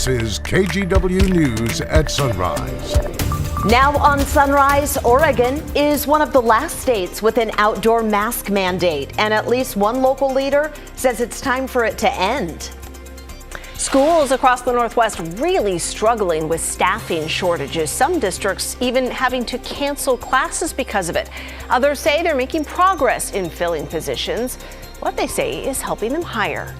This is KGW News at Sunrise. Now on Sunrise, Oregon is one of the last states with an outdoor mask mandate, and at least one local leader says it's time for it to end. Schools across the Northwest really struggling with staffing shortages. Some districts even having to cancel classes because of it. Others say they're making progress in filling positions. What they say is helping them hire.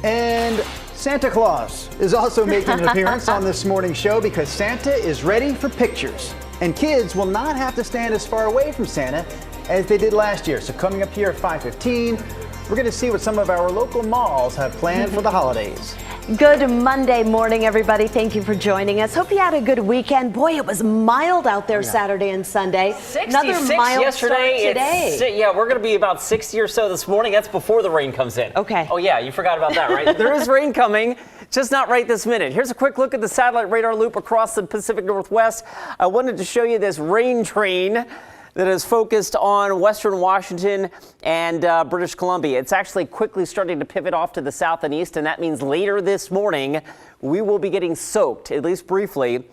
And Santa Claus is also making an appearance on this morning's show because Santa is ready for pictures. And kids will not have to stand as far away from Santa as they did last year. So coming up here at 5:15, we're going to see what some of our local malls have planned for the holidays. Good Monday morning, everybody. Thank you for joining us. Hope you had a good weekend. Boy, it was mild out there Saturday and Sunday. 66 Another mild yesterday. start today. Yeah, we're going to be about 60 or so this morning. That's before the rain comes in. Okay. Oh, yeah, you forgot about that, right? There is rain coming, just not right this minute. Here's a quick look at the satellite radar loop across the Pacific Northwest. I wanted to show you this rain train that is focused on Western Washington and British Columbia. It's actually quickly starting to pivot off to the south and east, and that means later this morning we will be getting soaked, at least briefly,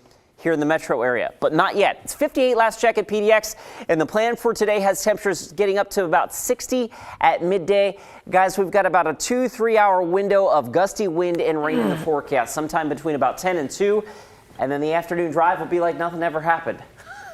here in the metro area, but not yet. It's 58 last check at PDX, and the plan for today has temperatures getting up to about 60 at midday. Guys, we've got about a 2-3 hour window of gusty wind and rain in the forecast, sometime between about 10 and 2, and then the afternoon drive will be like nothing ever happened.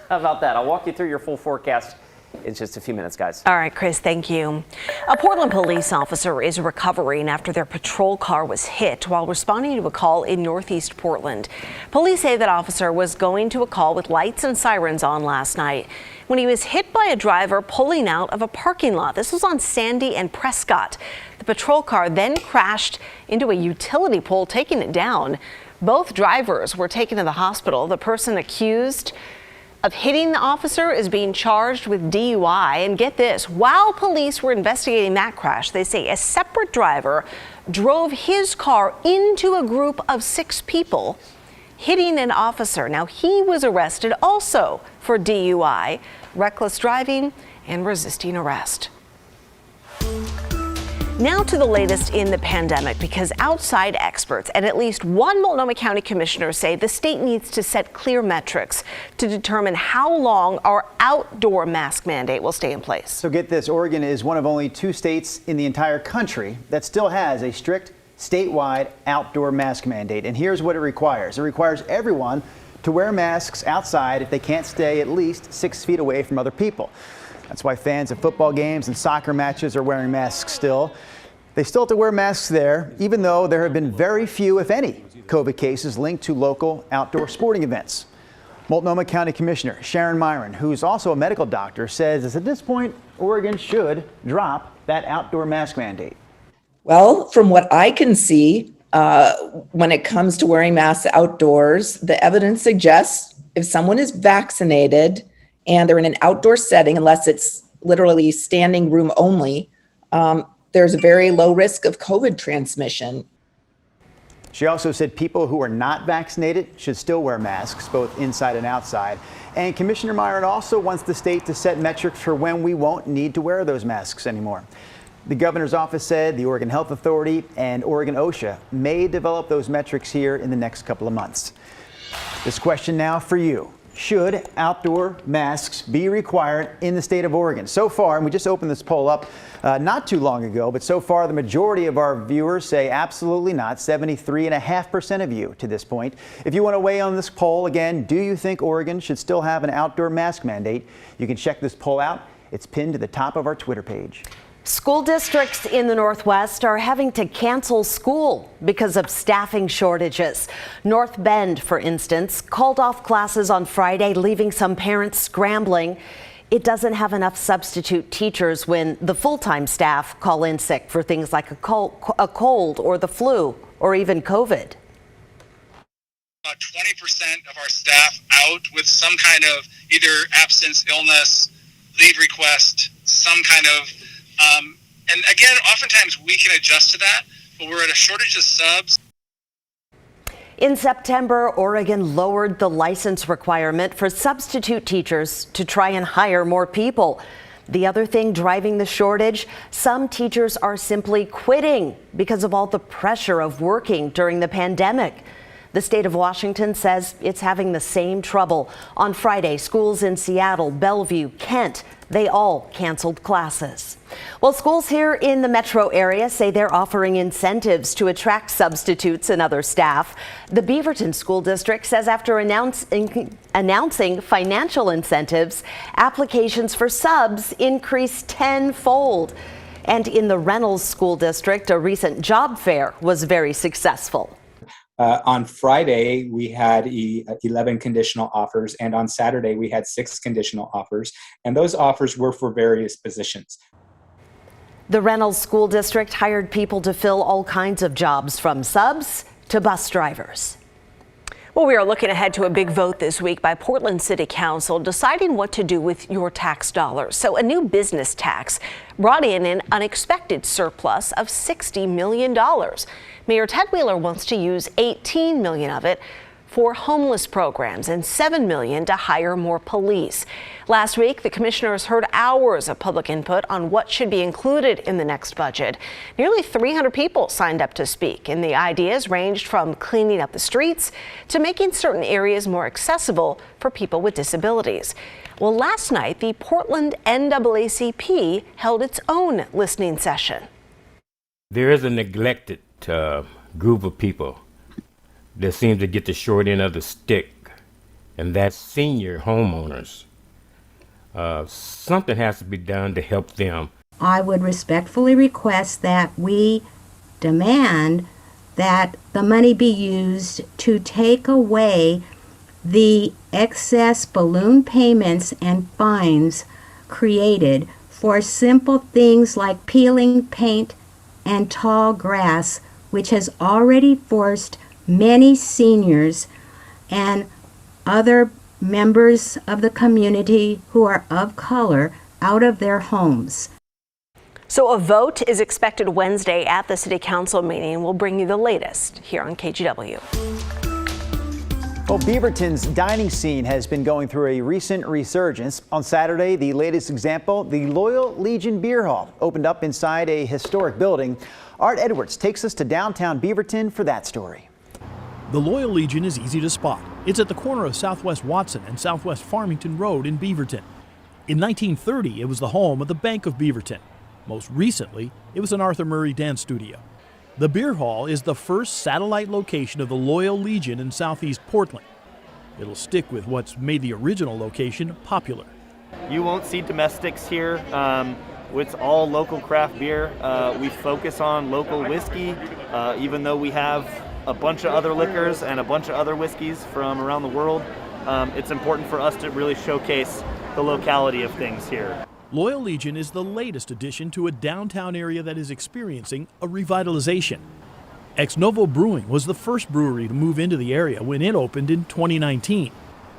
How about that? I'll walk you through your full forecast in just a few minutes, guys. All right, Chris, thank you. A Portland police officer is recovering after their patrol car was hit while responding to a call in northeast Portland. Police say that officer was going to a call with lights and sirens on last night when he was hit by a driver pulling out of a parking lot. This was on Sandy and Prescott. The patrol car then crashed into a utility pole, taking it down. Both drivers were taken to the hospital. The person accused of hitting the officer is being charged with DUI. And get this, while police were investigating that crash, they say a separate driver drove his car into a group of 6 people, hitting an officer. Now, he was arrested also for DUI, reckless driving, and resisting arrest. Now to the latest in the pandemic, because outside experts and at least one Multnomah County commissioner say the state needs to set clear metrics to determine how long our outdoor mask mandate will stay in place. So get this, Oregon is one of only 2 states in the entire country that still has a strict statewide outdoor mask mandate. And here's what it requires. It requires everyone to wear masks outside if they can't stay at least 6 feet away from other people. That's why fans of football games and soccer matches are wearing masks still. They still have to wear masks there, even though there have been very few, if any, COVID cases linked to local outdoor sporting events. Multnomah County Commissioner Sharon Myron, who's also a medical doctor, says at this point, Oregon should drop that outdoor mask mandate. Well, from what I can see, when it comes to wearing masks outdoors, the evidence suggests if someone is vaccinated and they're in an outdoor setting, unless it's literally standing room only, there's a very low risk of COVID transmission. She also said people who are not vaccinated should still wear masks, both inside and outside. And Commissioner Myron also wants the state to set metrics for when we won't need to wear those masks anymore. The governor's office said the Oregon Health Authority and Oregon OSHA may develop those metrics here in the next couple of months. This question now for you. Should outdoor masks be required in the state of Oregon? So far, and we just opened this poll up not too long ago, but so far the majority of our viewers say absolutely not, 73.5% of you to this point. If you want to weigh on this poll, again, do you think Oregon should still have an outdoor mask mandate? You can check this poll out. It's pinned to the top of our Twitter page. School districts in the Northwest are having to cancel school because of staffing shortages. North Bend, for instance, called off classes on Friday, leaving some parents scrambling. It doesn't have enough substitute teachers when the full-time staff call in sick for things like a cold or the flu or even COVID. About 20% of our staff out with some kind of either absence, illness, leave request, some kind of and again, oftentimes we can adjust to that, but we're at a shortage of subs. In September, Oregon lowered the license requirement for substitute teachers to try and hire more people. The other thing driving the shortage, some teachers are simply quitting because of all the pressure of working during the pandemic. The state of Washington says it's having the same trouble. On Friday, schools in Seattle, Bellevue, Kent, they all canceled classes. Well, schools here in the metro area say they're offering incentives to attract substitutes and other staff. The Beaverton School District says after announcing financial incentives, applications for subs increased tenfold. And in the Reynolds School District, a recent job fair was very successful. On Friday, we had 11 conditional offers, and on Saturday, we had 6 conditional offers, and those offers were for various positions. The Reynolds School District hired people to fill all kinds of jobs, from subs to bus drivers. Well, we are looking ahead to a big vote this week by Portland City Council deciding what to do with your tax dollars. So a new business tax brought in an unexpected surplus of $60 million. Mayor Ted Wheeler wants to use $18 million of it for homeless programs and $7 million to hire more police. Last week, the commissioners heard hours of public input on what should be included in the next budget. Nearly 300 people signed up to speak, and the ideas ranged from cleaning up the streets to making certain areas more accessible for people with disabilities. Well, last night, the Portland NAACP held its own listening session. There is a neglected group of people that seems to get the short end of the stick, and that's senior homeowners. Something has to be done to help them. I would respectfully request that we demand that the money be used to take away the excess balloon payments and fines created for simple things like peeling paint and tall grass, which has already forced many seniors and other members of the community who are of color out of their homes. So a vote is expected Wednesday at the City Council meeting. We'll bring you the latest here on KGW. Well, Beaverton's dining scene has been going through a recent resurgence. On Saturday, the latest example, the Loyal Legion Beer Hall opened up inside a historic building. Art Edwards takes us to downtown Beaverton for that story. The Loyal Legion is easy to spot. It's at the corner of Southwest Watson and Southwest Farmington Road in Beaverton. In 1930, it was the home of the Bank of Beaverton. Most recently, it was an Arthur Murray dance studio. The beer hall is the first satellite location of the Loyal Legion in southeast Portland. It'll stick with what's made the original location popular. You won't see domestics here. It's all local craft beer. We focus on local whiskey, even though we have a bunch of other liquors and a bunch of other whiskeys from around the world. It's important for us to really showcase the locality of things here. Loyal Legion is the latest addition to a downtown area that is experiencing a revitalization. Ex Novo Brewing was the first brewery to move into the area when it opened in 2019.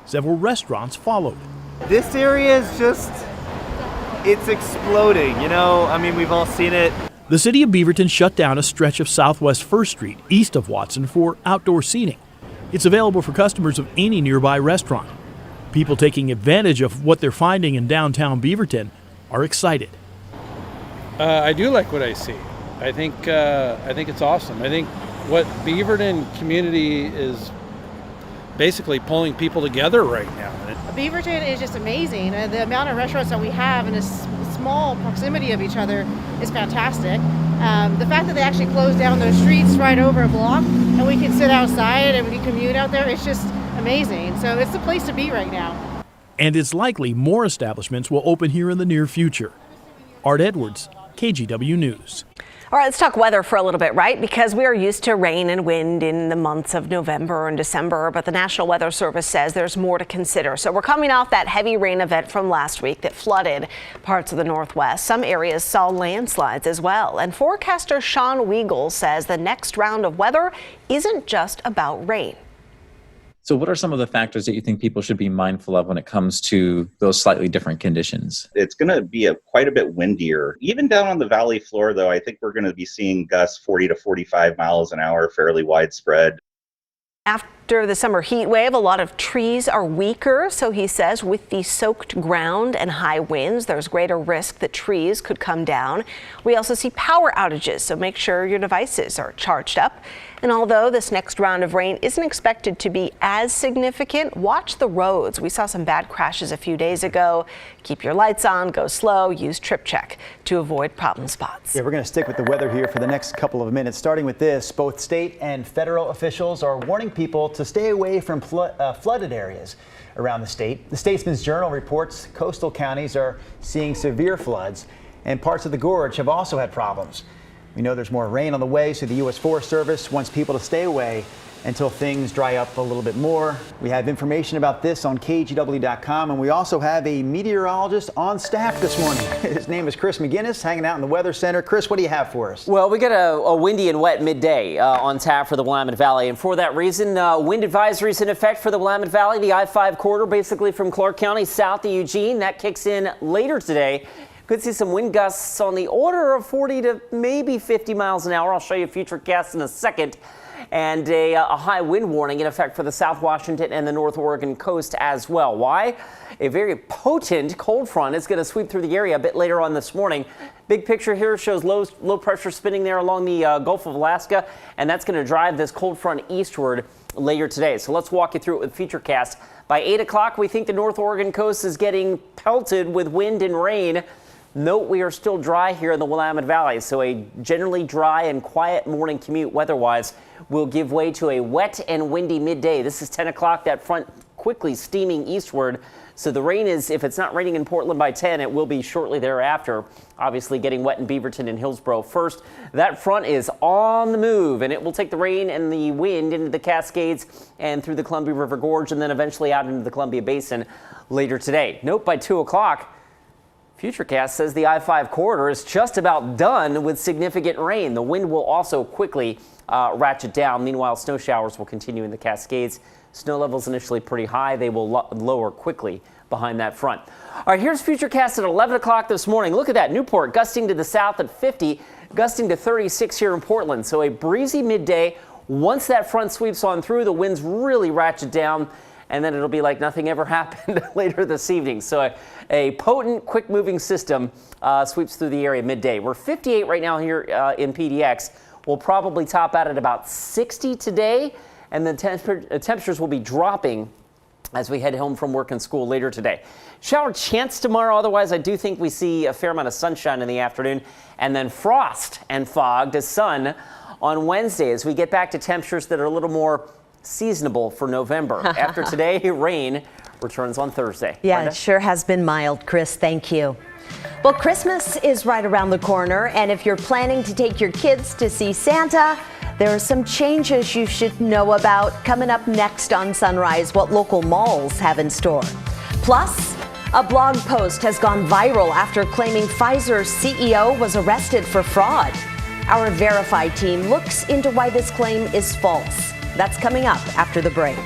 Several restaurants followed. This area is it's exploding, you know? I mean, we've all seen it. The city of Beaverton shut down a stretch of Southwest 1st Street east of Watson for outdoor seating. It's available for customers of any nearby restaurant. People taking advantage of what they're finding in downtown Beaverton are excited. I do like what I see. I think it's awesome. I think what Beaverton community is basically pulling people together right now. Beaverton is just amazing. The amount of restaurants that we have in a small proximity of each other is fantastic. The fact that they actually closed down those streets right over a block and we can sit outside and we can commute out there, it's just amazing. So it's the place to be right now. And it's likely more establishments will open here in the near future. Art Edwards, KGW News. All right, let's talk weather for a little bit, right? Because we are used to rain and wind in the months of November and December, but the National Weather Service says there's more to consider. So we're coming off that heavy rain event from last week that flooded parts of the Northwest. Some areas saw landslides as well. And forecaster Sean Weigel says the next round of weather isn't just about rain. So what are some of the factors that you think people should be mindful of when it comes to those slightly different conditions? It's going to be quite a bit windier. Even down on the valley floor, though, I think we're going to be seeing gusts 40 to 45 miles an hour, fairly widespread. After the summer heat wave, a lot of trees are weaker. So he says with the soaked ground and high winds, there's greater risk that trees could come down. We also see power outages, so make sure your devices are charged up. And although this next round of rain isn't expected to be as significant, watch the roads. We saw some bad crashes a few days ago. Keep your lights on, go slow, use Trip Check to avoid problem spots. Yeah, we're going to stick with the weather here for the next couple of minutes. Starting with this, both state and federal officials are warning people to stay away from flooded areas around the state. The Statesman's Journal reports coastal counties are seeing severe floods, and parts of the gorge have also had problems. We know there's more rain on the way, so the U.S. Forest Service wants people to stay away until things dry up a little bit more. We have information about this on KGW.com, and we also have a meteorologist on staff this morning. His name is Chris McGinnis, hanging out in the Weather Center. Chris, what do you have for us? Well, we got a windy and wet midday on tap for the Willamette Valley, and for that reason, wind advisories in effect for the Willamette Valley, the I-5 corridor, basically from Clark County south to Eugene. That kicks in later today. Could see some wind gusts on the order of 40 to maybe 50 miles an hour. I'll show you a futurecast in a second. And a high wind warning in effect for the South Washington and the North Oregon coast as well. Why? A very potent cold front is going to sweep through the area a bit later on this morning. Big picture here shows low pressure spinning there along the Gulf of Alaska, and that's going to drive this cold front eastward later today. So let's walk you through it with Futurecast. By 8 o'clock, we think the North Oregon coast is getting pelted with wind and rain. Note we are still dry here in the Willamette Valley, so a generally dry and quiet morning commute weather-wise will give way to a wet and windy midday. This is 10 o'clock, that front quickly steaming eastward. So the rain is, if it's not raining in Portland by 10, it will be shortly thereafter. Obviously getting wet in Beaverton and Hillsborough first. That front is on the move, and it will take the rain and the wind into the Cascades and through the Columbia River Gorge, and then eventually out into the Columbia Basin later today. Note by 2 o'clock, Futurecast says the I-5 corridor is just about done with significant rain. The wind will also quickly ratchet down. Meanwhile, snow showers will continue in the Cascades. Snow levels initially pretty high. They will lower quickly behind that front. All right, here's Futurecast at 11 o'clock this morning. Look at that. Newport gusting to the south at 50, gusting to 36 here in Portland. So a breezy midday. Once that front sweeps on through, the winds really ratchet down, and then it'll be like nothing ever happened later this evening. So a potent, quick-moving system sweeps through the area midday. We're 58 right now here in PDX. We'll probably top out at about 60 today, and the temperatures will be dropping as we head home from work and school later today. Shower chance tomorrow. Otherwise, I do think we see a fair amount of sunshine in the afternoon, and then frost and fog to sun on Wednesday as we get back to temperatures that are a little more seasonable for November. After today, rain returns on Thursday. Yeah, Brenda? It sure has been mild, Chris. Thank you. Well, Christmas is right around the corner, and if you're planning to take your kids to see Santa, there are some changes you should know about coming up next on Sunrise, what local malls have in store. Plus, a blog post has gone viral after claiming Pfizer's CEO was arrested for fraud. Our Verify team looks into why this claim is false. That's coming up after the break.